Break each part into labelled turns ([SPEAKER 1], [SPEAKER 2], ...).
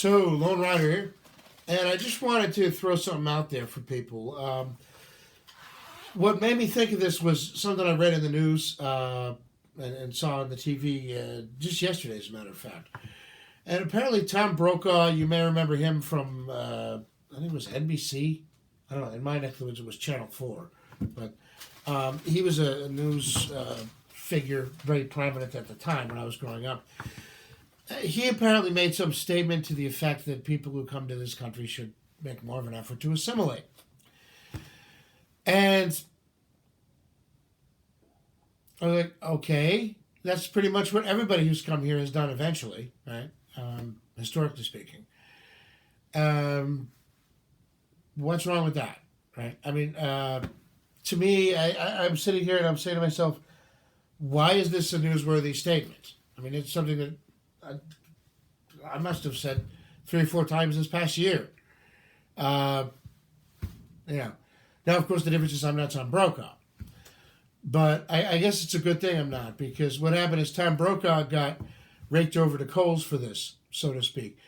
[SPEAKER 1] So, Lone Rider here, and I just wanted to throw something out there for people. What made me think of this was something I read in the news and saw on the TV just yesterday, as a matter of fact. And apparently, Tom Brokaw, you may remember him from, I think it was NBC. I don't know, in my neck of the woods, it was Channel 4. But he was a news figure, very prominent at the time when I was growing up. He apparently made some statement to the effect that people who come to this country should make more of an effort to assimilate. And I was like, okay, that's pretty much what everybody who's come here has done eventually, right? Historically speaking. What's wrong with that, right? I mean, to me, I'm sitting here and I'm saying to myself, why is this a newsworthy statement? I mean, it's something that I must have said 3 or 4 times this past year. Yeah. Now, of course, the difference is I'm not Tom Brokaw. But I guess it's a good thing I'm not, because what happened is Tom Brokaw got raked over the coals for this, so to speak.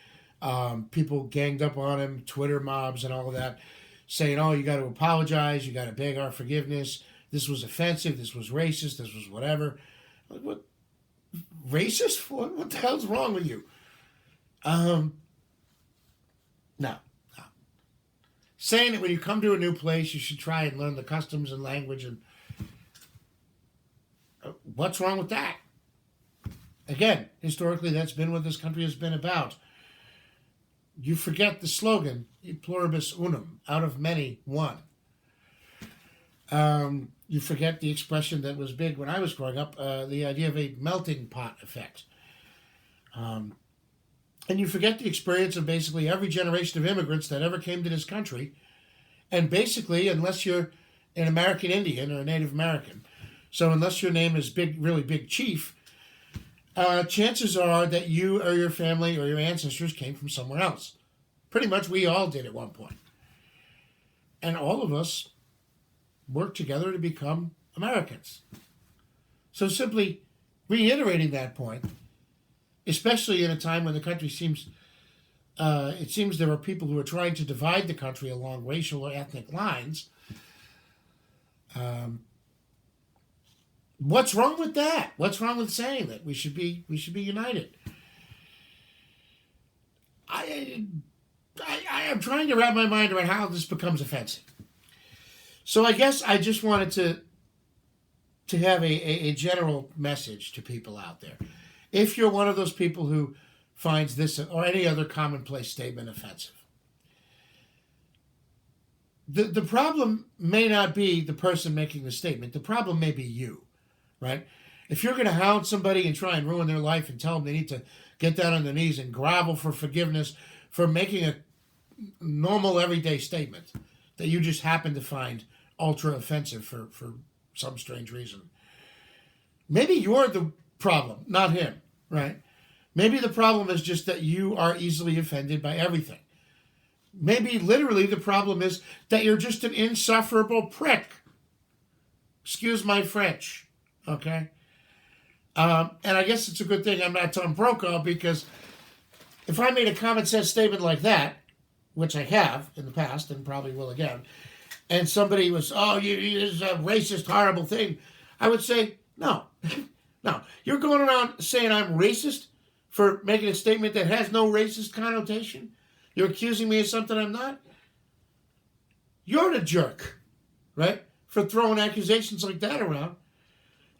[SPEAKER 1] People ganged up on him, Twitter mobs and all of that, saying, oh, you got to apologize, you got to beg our forgiveness. This was offensive, this was racist, this was whatever. Like, what? Racist? What the hell's wrong with you? No. Saying that when you come to a new place, you should try and learn the customs and language, and what's wrong with that? Again, historically, that's been what this country has been about. You forget the slogan, e pluribus unum, out of many, one. You forget the expression that was big when I was growing up, the idea of a melting pot effect. And you forget the experience of basically every generation of immigrants that ever came to this country. And basically, unless you're an American Indian or a Native American, so unless your name is Big, really Big Chief, chances are that you or your family or your ancestors came from somewhere else. Pretty much we all did at one point. And all of us worked together to become Americans. So simply reiterating that point, especially in a time when the country seems, it seems there are people who are trying to divide the country along racial or ethnic lines. What's wrong with that? What's wrong with saying that we should be united? I am trying to wrap my mind around how this becomes offensive. So I guess I just wanted to have a general message to people out there. If you're one of those people who finds this or any other commonplace statement offensive, the problem may not be the person making the statement. The problem may be you, right? If you're going to hound somebody and try and ruin their life and tell them they need to get down on their knees and grovel for forgiveness for making a normal everyday statement that you just happen to find ultra offensive for some strange reason, maybe you're the problem, not him, right? Maybe the problem is just that you are easily offended by everything. Maybe literally the problem is that you're just an insufferable prick. Excuse my French, okay? And I guess it's a good thing I'm not Tom Brokaw, because if I made a common sense statement like that, which I have in the past and probably will again, and somebody was, oh, this is a racist, horrible thing, I would say, no. No. You're going around saying I'm racist for making a statement that has no racist connotation? You're accusing me of something I'm not? You're the jerk, right? For throwing accusations like that around.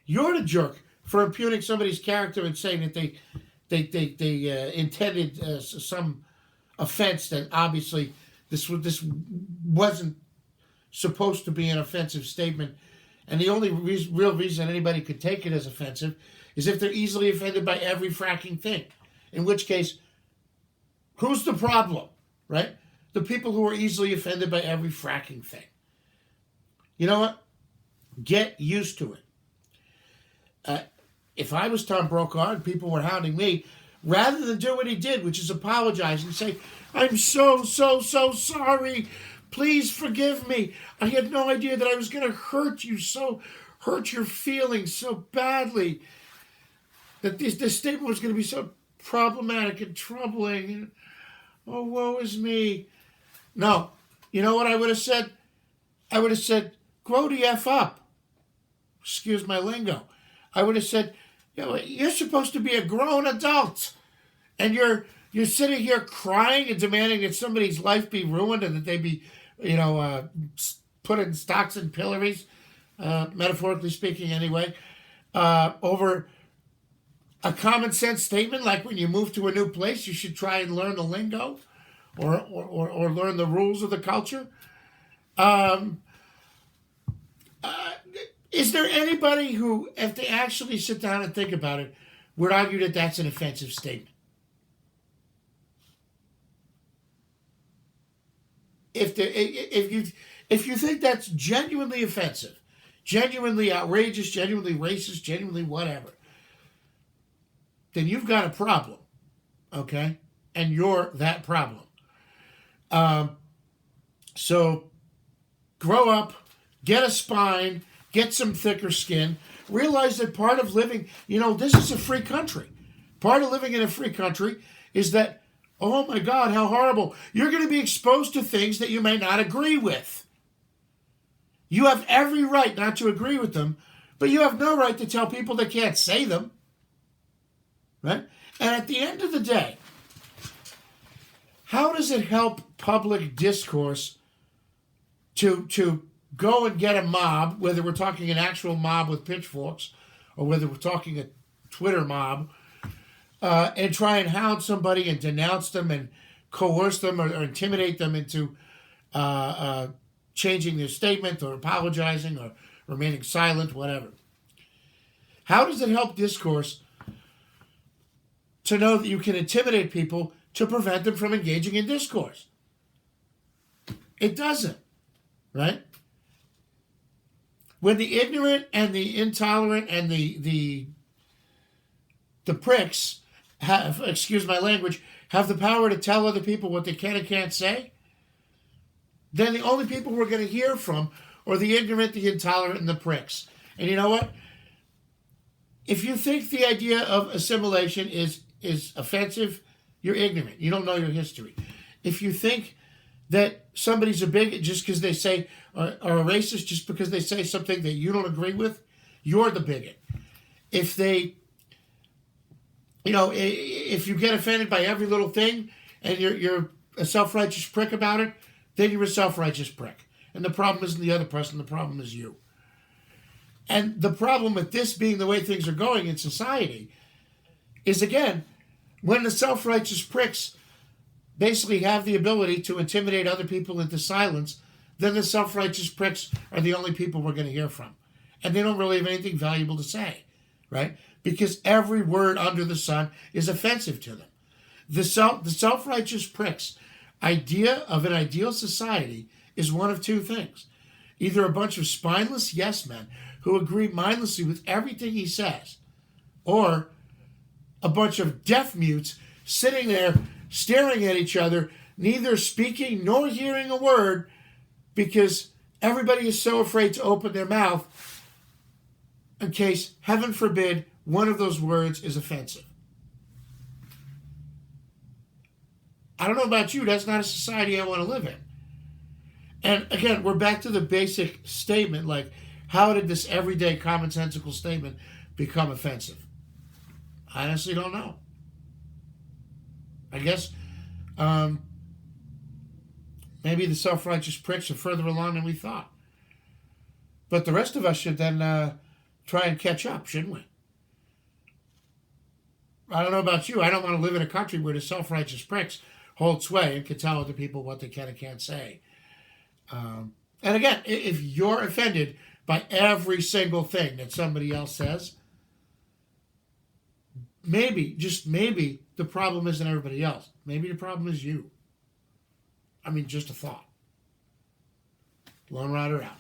[SPEAKER 1] You're the jerk for impugning somebody's character and saying that they intended some offense that obviously this wasn't supposed to be an offensive statement, and the only real reason anybody could take it as offensive is if they're easily offended by every fracking thing, in which case, who's the problem, right? The people who are easily offended by every fracking thing. You know what? Get used to it. If I was Tom Brokaw and people were hounding me, rather than do what he did, which is apologize and say, I'm so sorry, please forgive me. I had no idea that I was going to hurt your feelings so badly, that this statement was going to be so problematic and troubling. Oh, woe is me. No. You know what I would have said? I would have said, grow the F up. Excuse my lingo. I would have said, you're supposed to be a grown adult. And you're sitting here crying and demanding that somebody's life be ruined and that they be, put in stocks and pillories, metaphorically speaking anyway, over a common sense statement like when you move to a new place, you should try and learn the lingo or learn the rules of the culture. Is there anybody who, if they actually sit down and think about it, would argue that that's an offensive statement? If you think that's genuinely offensive, genuinely outrageous, genuinely racist, genuinely whatever, then you've got a problem, okay? And you're that problem. So grow up, get a spine, get some thicker skin, realize that part of living, this is a free country. Part of living in a free country is that, oh my God, how horrible. You're going to be exposed to things that you may not agree with. You have every right not to agree with them, but you have no right to tell people they can't say them. Right? And at the end of the day, how does it help public discourse to go and get a mob, whether we're talking an actual mob with pitchforks or whether we're talking a Twitter mob, and try and hound somebody and denounce them and coerce them or intimidate them into changing their statement or apologizing or remaining silent, whatever? How does it help discourse to know that you can intimidate people to prevent them from engaging in discourse? It doesn't, right? When the ignorant and the intolerant and the pricks have, excuse my language, have the power to tell other people what they can and can't say, then the only people we're going to hear from are the ignorant, the intolerant, and the pricks. And you know what? If you think the idea of assimilation is offensive, you're ignorant. You don't know your history. If you think that somebody's a bigot just because they say, or a racist just because they say something that you don't agree with, you're the bigot. If they, if you get offended by every little thing and you're a self-righteous prick about it, then you're a self-righteous prick. And the problem isn't the other person, the problem is you. And the problem with this being the way things are going in society is, again, when the self-righteous pricks basically have the ability to intimidate other people into silence, then the self-righteous pricks are the only people we're going to hear from. And they don't really have anything valuable to say, right? Because every word under the sun is offensive to them. The self-righteous pricks' idea of an ideal society is one of two things. Either a bunch of spineless yes men who agree mindlessly with everything he says, or a bunch of deaf mutes sitting there staring at each other, neither speaking nor hearing a word, because everybody is so afraid to open their mouth in case, heaven forbid, one of those words is offensive. I don't know about you, that's not a society I want to live in. And again, we're back to the basic statement, like, how did this everyday commonsensical statement become offensive? I honestly don't know. I guess maybe the self-righteous pricks are further along than we thought. But the rest of us should then try and catch up, shouldn't we? I don't know about you. I don't want to live in a country where the self-righteous pricks hold sway and can tell other people what they can and can't say. And again, if you're offended by every single thing that somebody else says, maybe, just maybe, the problem isn't everybody else. Maybe the problem is you. I mean, just a thought. Lone Rider out.